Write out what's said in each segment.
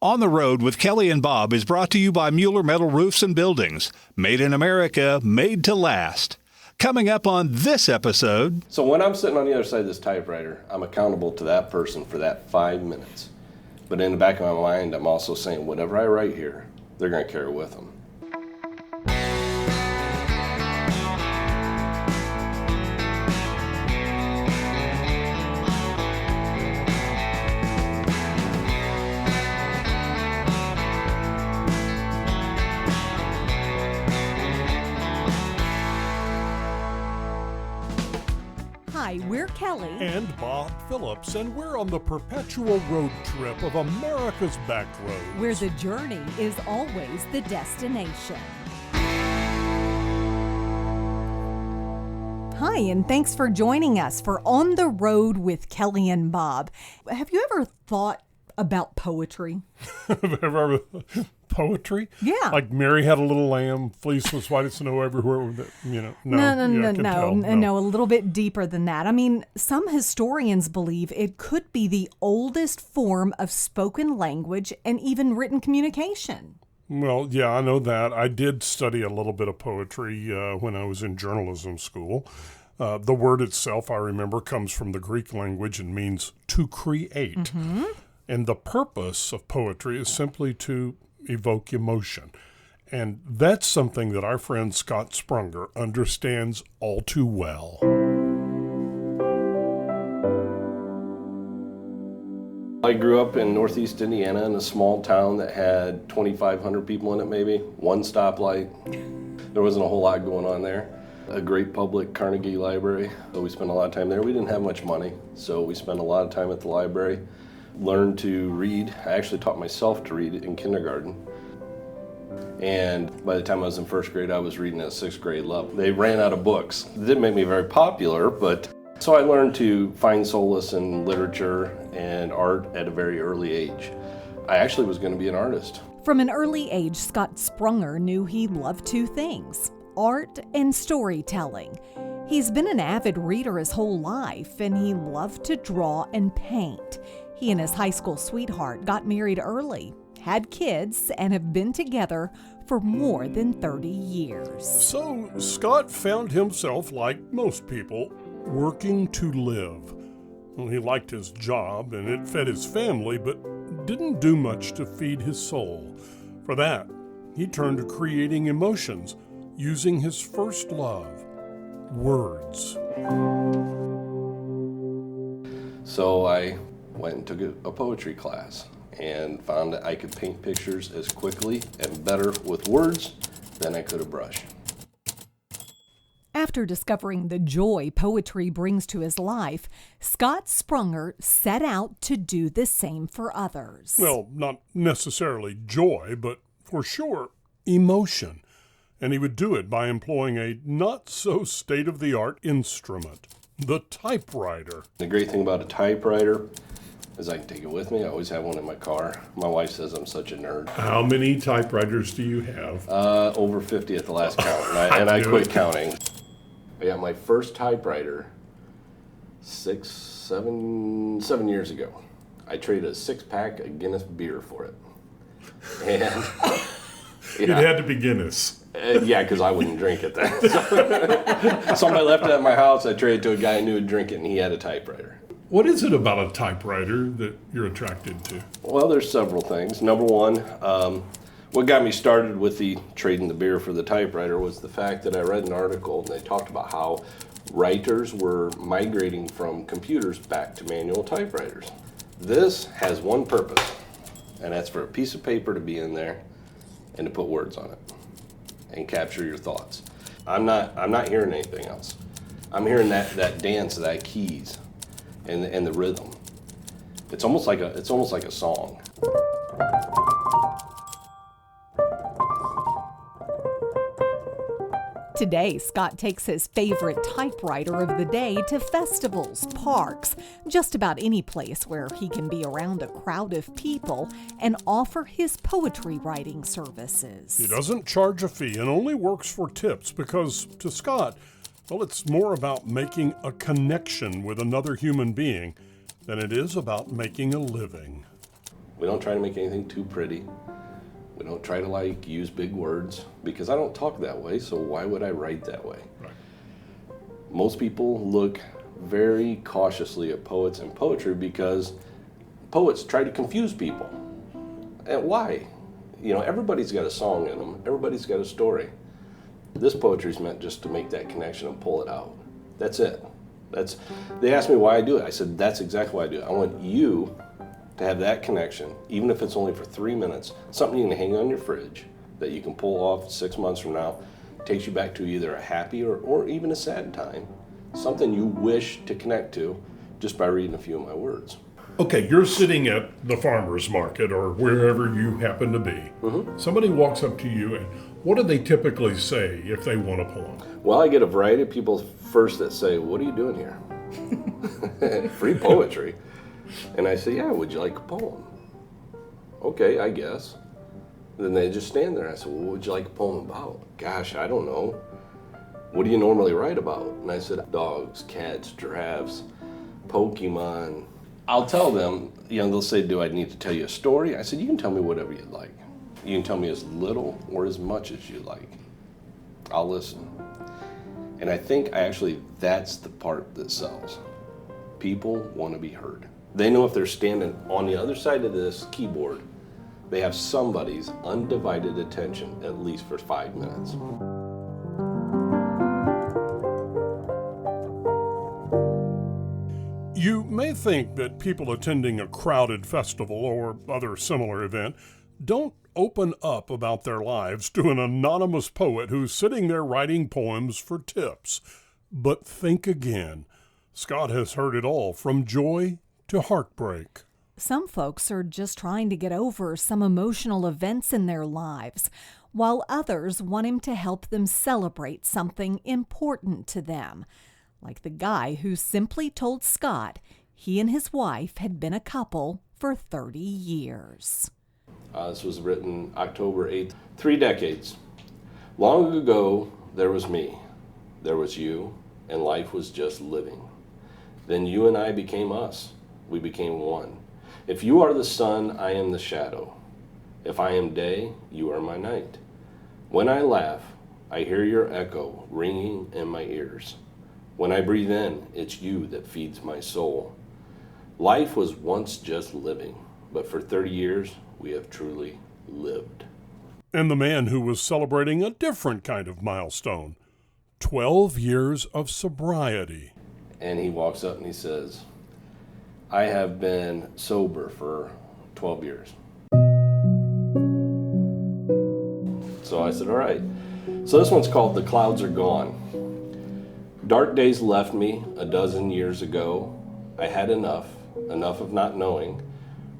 On the Road with Kelly and Bob is brought to you by Mueller Metal Roofs and Buildings. Made in America, made to last. Coming up on this episode. So when I'm sitting on the other side of this typewriter, I'm accountable to that person for that 5 minutes. But in the back of my mind, I'm also saying whatever I write here, they're going to carry with them. Hi, we're Kelly and Bob Phillips, and we're on the perpetual road trip of America's back roads, where the journey is always the destination. Hi, and thanks for joining us for On the Road with Kelly and Bob. Have you ever thought about poetry? Poetry? Yeah. Like Mary had a little lamb, fleece was white as snow everywhere. No, a little bit deeper than that. I mean, some historians believe it could be the oldest form of spoken language and even written communication. Well, yeah, I know that. I did study a little bit of poetry when I was in journalism school. The word itself, I remember, comes from the Greek language and means to create. Mm-hmm. And the purpose of poetry is simply to evoke emotion. And that's something that our friend Scott Sprunger understands all too well. I grew up in northeast Indiana in a small town that had 2,500 people in it maybe, one stoplight. There wasn't a whole lot going on there. A great public Carnegie Library, so we spent a lot of time there. We didn't have much money, so we spent a lot of time at the library. Learned to read. I actually taught myself to read in kindergarten. And by the time I was in first grade, I was reading at sixth grade level. They ran out of books. It didn't make me very popular, but so I learned to find solace in literature and art at a very early age. I actually was going to be an artist. From an early age, Scott Sprunger knew he loved two things: art and storytelling. He's been an avid reader his whole life, and he loved to draw and paint. He and his high school sweetheart got married early, had kids, and have been together for more than 30 years. So Scott found himself, like most people, working to live. Well, he liked his job and it fed his family, but didn't do much to feed his soul. For that, he turned to creating emotions using his first love, words. So I went and took a poetry class and found that I could paint pictures as quickly and better with words than I could a brush. After discovering the joy poetry brings to his life, Scott Sprunger set out to do the same for others. Well, not necessarily joy, but for sure, emotion. And he would do it by employing a not-so-state-of-the-art instrument, the typewriter. The great thing about a typewriter is I can take it with me. I always have one in my car. My wife says I'm such a nerd. How many typewriters do you have? Over 50 at the last count, and I quit counting. I got my first typewriter 7 years ago. I traded a 6-pack of Guinness beer for it. And it had to be Guinness. Yeah, because I wouldn't drink it then. Somebody left it at my house. I traded to a guy who would drink it, and he had a typewriter. What is it about a typewriter that you're attracted to? Well, there's several things. Number one, what got me started with the trading the beer for the typewriter was the fact that I read an article and they talked about how writers were migrating from computers back to manual typewriters. This has one purpose, and that's for a piece of paper to be in there and to put words on it and capture your thoughts. I'm not hearing anything else. I'm hearing that dance, that keys, and the rhythm. It's almost like a song. Today, Scott takes his favorite typewriter of the day to festivals, parks, just about any place where he can be around a crowd of people and offer his poetry writing services. He doesn't charge a fee and only works for tips because, to Scott, well, it's more about making a connection with another human being than it is about making a living. We don't try to make anything too pretty. We don't try to like use big words because I don't talk that way, so why would I write that way? Right. Most people look very cautiously at poets and poetry because poets try to confuse people. And why? You know, everybody's got a song in them. Everybody's got a story. This poetry is meant just to make that connection and pull it out. That's it. They asked me why I do it. I said, that's exactly why I do it. I want you to have that connection, even if it's only for 3 minutes, something you can hang on your fridge that you can pull off 6 months from now, takes you back to either a happy or even a sad time, something you wish to connect to just by reading a few of my words. Okay, you're sitting at the farmer's market or wherever you happen to be. Mm-hmm. Somebody walks up to you, and what do they typically say if they want a poem? Well, I get a variety of people first that say, what are you doing here? Free poetry. And I say, yeah, would you like a poem? Okay, I guess. Then they just stand there. I said, well, what would you like a poem about? Gosh, I don't know. What do you normally write about? And I said, dogs, cats, giraffes, Pokemon. I'll tell them, you know, they'll say, do I need to tell you a story? I said, you can tell me whatever you'd like. You can tell me as little or as much as you like. I'll listen. And I think that's the part that sells. People want to be heard. They know if they're standing on the other side of this keyboard, they have somebody's undivided attention at least for 5 minutes. You may think that people attending a crowded festival or other similar event don't open up about their lives to an anonymous poet who's sitting there writing poems for tips. But think again. Scott has heard it all, from joy to heartbreak. Some folks are just trying to get over some emotional events in their lives, while others want him to help them celebrate something important to them. Like the guy who simply told Scott he and his wife had been a couple for 30 years. This was written October 8th. 3 decades. Long ago, there was me, there was you, and life was just living. Then you and I became us. We became one. If you are the sun, I am the shadow. If I am day, you are my night. When I laugh, I hear your echo ringing in my ears. When I breathe in, it's you that feeds my soul. Life was once just living, but for 30 years, we have truly lived. And the man who was celebrating a different kind of milestone, 12 years of sobriety. And he walks up and he says, I have been sober for 12 years. So I said, all right. So this one's called The Clouds Are Gone. Dark days left me a dozen years ago. I had enough of not knowing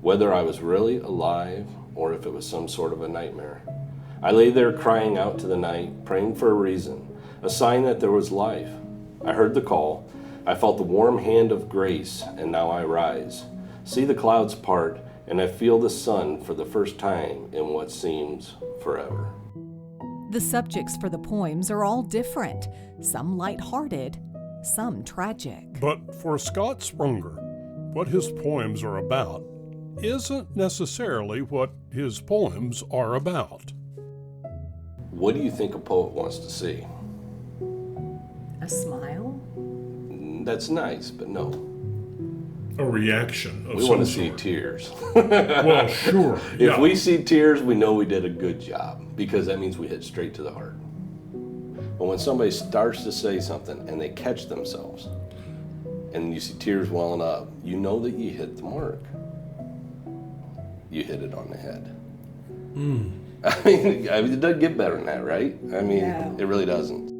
whether I was really alive or if it was some sort of a nightmare. I lay there crying out to the night, praying for a reason, a sign that there was life. I heard the call. I felt the warm hand of grace, and now I rise. See the clouds part, and I feel the sun for the first time in what seems forever. The subjects for the poems are all different, some lighthearted, some tragic. But for Scott Sprunger, what his poems are about isn't necessarily what his poems are about. What do you think a poet wants to see? A smile? That's nice, but no. A reaction of We some want to see sort. tears. Well, sure. If we see tears, we know we did a good job because that means we hit straight to the heart. But when somebody starts to say something and they catch themselves and you see tears welling up, you know that you hit the mark. You hit it on the head. I mean, it doesn't get better than that, right? I mean, It really doesn't.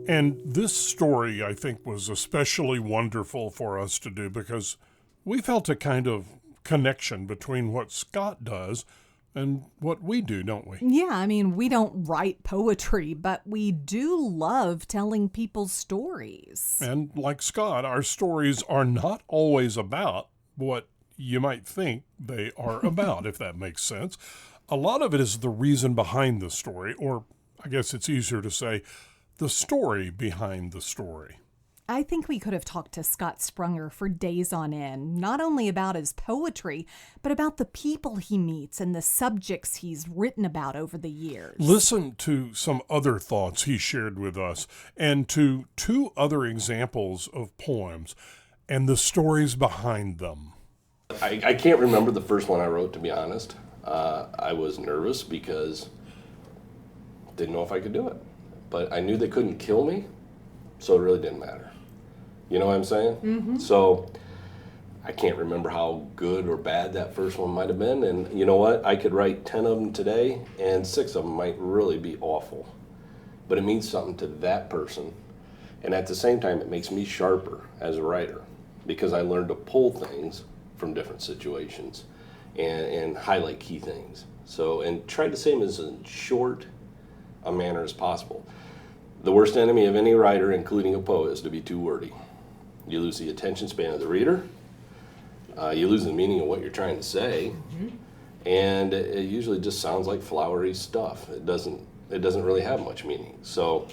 And this story, I think, was especially wonderful for us to do because we felt a kind of connection between what Scott does and what we do, don't we? Yeah, I mean, we don't write poetry, but we do love telling people's stories. And like Scott, our stories are not always about what you might think they are about, if that makes sense. A lot of it is the reason behind the story, or I guess it's easier to say, the story behind the story. I think we could have talked to Scott Sprunger for days on end, not only about his poetry, but about the people he meets and the subjects he's written about over the years. Listen to some other thoughts he shared with us and to 2 other examples of poems and the stories behind them. I can't remember the first one I wrote, to be honest. I was nervous because I didn't know if I could do it. But I knew they couldn't kill me, so it really didn't matter. You know what I'm saying? Mm-hmm. So I can't remember how good or bad that first one might have been. And you know what? I could write 10 of them today, and 6 of them might really be awful. But it means something to that person. And at the same time, it makes me sharper as a writer because I learned to pull things from different situations and highlight key things. So, and try to say them as in short a manner as possible. The worst enemy of any writer, including a poet, is to be too wordy. You lose the attention span of the reader. You lose the meaning of what you're trying to say, and it usually just sounds like flowery stuff. It doesn't really have much meaning. So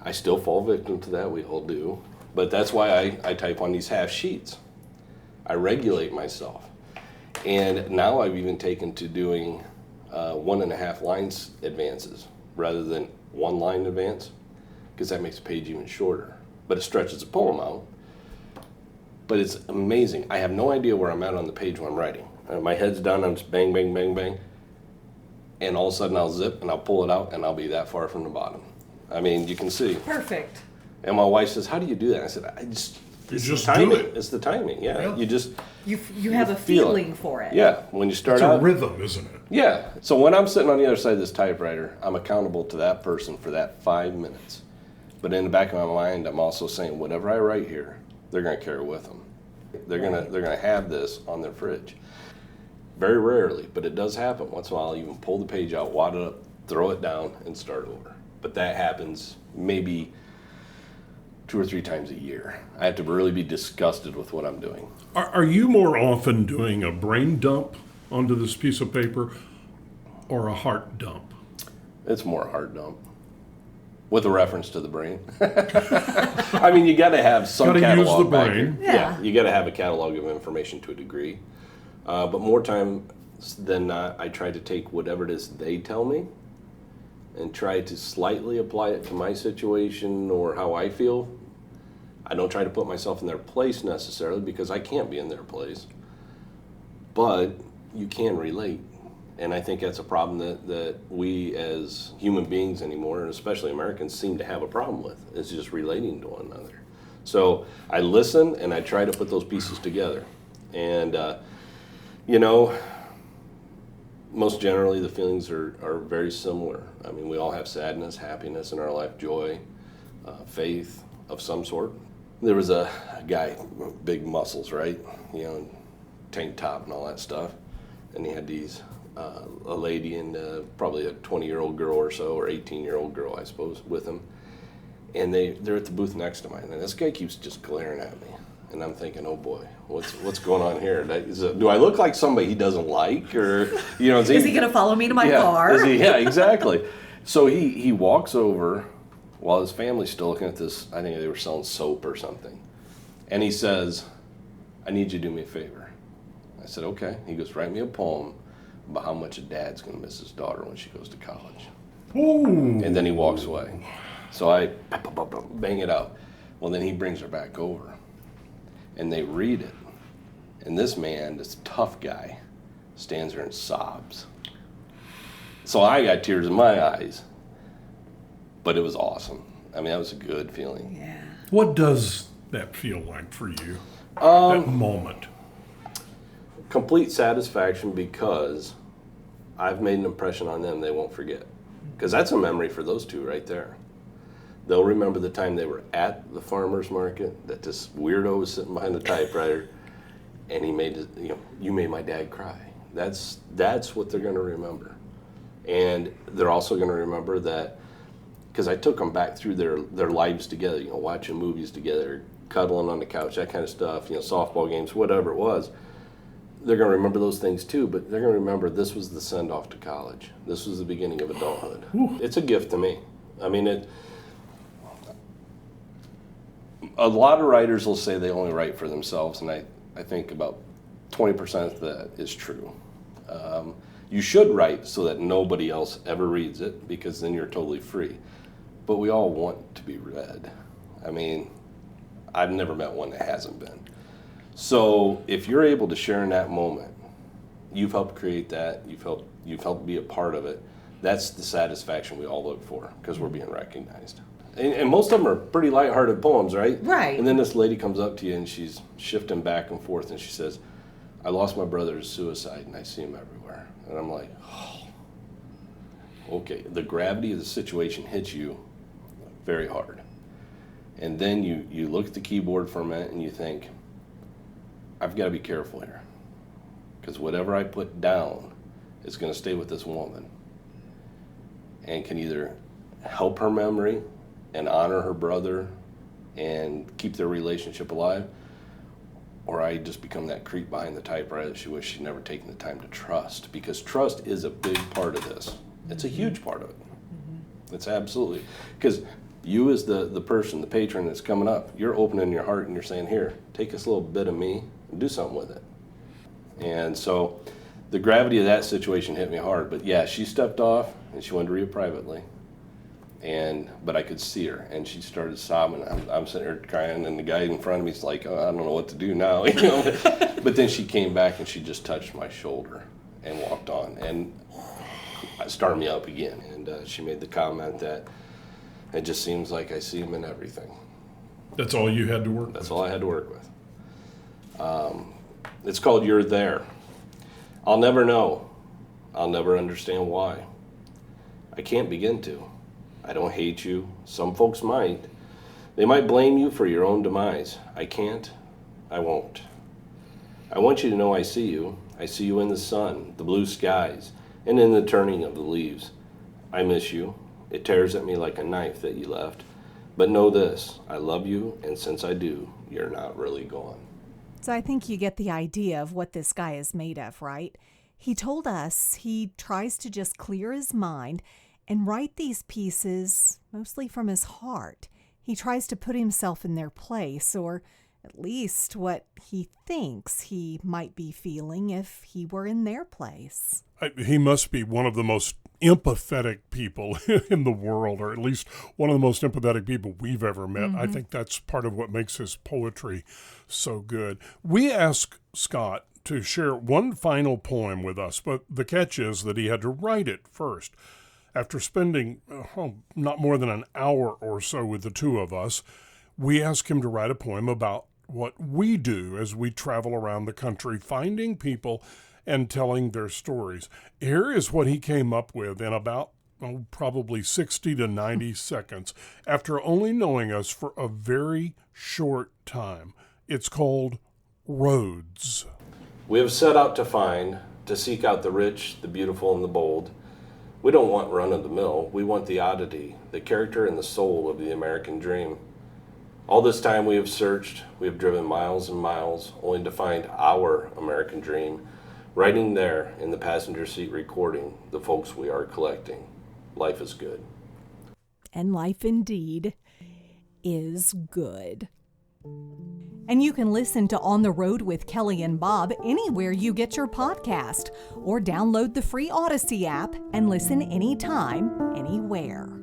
I still fall victim to that. We all do, but that's why I type on these half sheets. I regulate myself, and now I've even taken to doing 1.5 lines advances rather than 1 line advance, because that makes a page even shorter. But it stretches the poem out. But it's amazing. I have no idea where I'm at on the page when I'm writing. My head's down, I'm just bang, bang, bang, bang. And all of a sudden I'll zip and I'll pull it out and I'll be that far from the bottom. I mean, you can see. Perfect. And my wife says, how do you do that? I said, You it's just the timing. do it. It's the timing, yeah. You just, You have a feel it. feeling for it. yeah, when you start It's a out. rhythm, isn't it? Yeah. So when I'm sitting on the other side of this typewriter, I'm accountable to that person for that 5 minutes. But in the back of my mind, I'm also saying, whatever I write here, they're going to carry with them. They're gonna have this on their fridge. Very rarely, but it does happen. Once in a while, I'll even pull the page out, wad it up, throw it down, and start over. But that happens maybe 2 or 3 times a year. I have to really be disgusted with what I'm doing. Are you more often doing a brain dump onto this piece of paper or a heart dump? It's more a heart dump. With a reference to the brain. I mean, you got to have some Gotta catalog use the back brain. here. Yeah. You got to have a catalog of information to a degree. But more times than not, I try to take whatever it is they tell me and try to slightly apply it to my situation or how I feel. I don't try to put myself in their place necessarily because I can't be in their place. But you can relate. And I think that's a problem that we as human beings anymore, and especially Americans, seem to have a problem with, is just relating to one another. So I listen and I try to put those pieces together. And, you know, most generally the feelings are very similar. I mean, we all have sadness, happiness in our life, joy, faith of some sort. There was a guy, big muscles, right? You know, tank top and all that stuff. And he had these... a lady and probably a 20-year-old girl or so, or 18-year-old girl, I suppose, with him. And they're at the booth next to mine. And this guy keeps just glaring at me. And I'm thinking, oh boy, what's going on here? Do I look like somebody he doesn't like? Or, you know, Is he going to follow me to my car? Yeah, exactly. So he walks over while his family's still looking at this. I think they were selling soap or something. And he says, I need you to do me a favor. I said, okay. He goes, write me a poem about how much a dad's going to miss his daughter when she goes to college. Ooh. And then he walks away. So I bang it out. Well, then he brings her back over. And they read it. And this man, this tough guy, stands there and sobs. So I got tears in my eyes. But it was awesome. I mean, that was a good feeling. Yeah. What does that feel like for you? That moment. Complete satisfaction because I've made an impression on them they won't forget. Because that's a memory for those two right there. They'll remember the time they were at the farmer's market, that this weirdo was sitting behind the typewriter, and he made, you made my dad cry. That's what they're going to remember. And they're also going to remember that, because I took them back through their lives together, watching movies together, cuddling on the couch, that kind of stuff, softball games, whatever it was. They're going to remember those things too, but they're going to remember this was the send-off to college. This was the beginning of adulthood. It's a gift to me. I mean, A lot of writers will say they only write for themselves, and I think about 20% of that is true. You should write so that nobody else ever reads it, because then you're totally free. But we all want to be read. I mean, I've never met one that hasn't been. So if you're able to share in that moment, you've helped create that, you've helped be a part of it. That's the satisfaction we all look for, because we're being recognized. And most of them are pretty lighthearted poems, right? Right. And then this lady comes up to you and she's shifting back and forth and she says, I lost my brother to suicide and I see him everywhere. And I'm like, oh, okay. The gravity of the situation hits you very hard. And then you look at the keyboard for a minute and you think, I've got to be careful here, because whatever I put down is going to stay with this woman and can either help her memory and honor her brother and keep their relationship alive, or I just become that creep behind the typewriter that she wished she'd never taken the time to trust, because trust is a big part of this. It's a huge part of it. It's absolutely, because you as the person, the patron that's coming up, you're opening your heart and you're saying, here, take this little bit of me and do something with it. And so the gravity of that situation hit me hard. But yeah, she stepped off and she wanted to read it privately. But I could see her, and she started sobbing. I'm sitting there crying, and the guy in front of me is like, oh, I don't know what to do now. You know? But then she came back and she just touched my shoulder and walked on, and it started me up again. And she made the comment that it just seems like I see him in everything. That's all you had to work with? That's all I had to work with. It's called You're There. I'll never know. I'll never understand why. I can't begin to. I don't hate you. Some folks might. They might blame you for your own demise. I can't. I won't. I want you to know I see you. I see you in the sun, the blue skies, and in the turning of the leaves. I miss you. It tears at me like a knife that you left. But know this, I love you, and since I do, you're not really gone. So I think you get the idea of what this guy is made of, right? He told us he tries to just clear his mind and write these pieces mostly from his heart. He tries to put himself in their place, or at least what he thinks he might be feeling if he were in their place. He must be one of the most empathetic people in the world, or at least one of the most empathetic people we've ever met. I think that's part of what makes his poetry so good. We asked Scott to share one final poem with us, but the catch is that he had to write it first. After spending not more than an hour or so with the two of us, we asked him to write a poem about what we do as we travel around the country, finding people and telling their stories. Here is what he came up with in about probably 60 to 90 seconds, after only knowing us for a very short time. It's called Roads. We have set out to seek out the rich, the beautiful, and the bold. We don't want run-of-the-mill. We want the oddity, the character, and the soul of the American dream. All this time we have searched, we have driven miles and miles, only to find our American dream, writing there in the passenger seat recording the folks we are collecting. Life is good. And life indeed is good. And you can listen to On the Road with Kelly and Bob anywhere you get your podcast, or download the free Odyssey app and listen anytime, anywhere.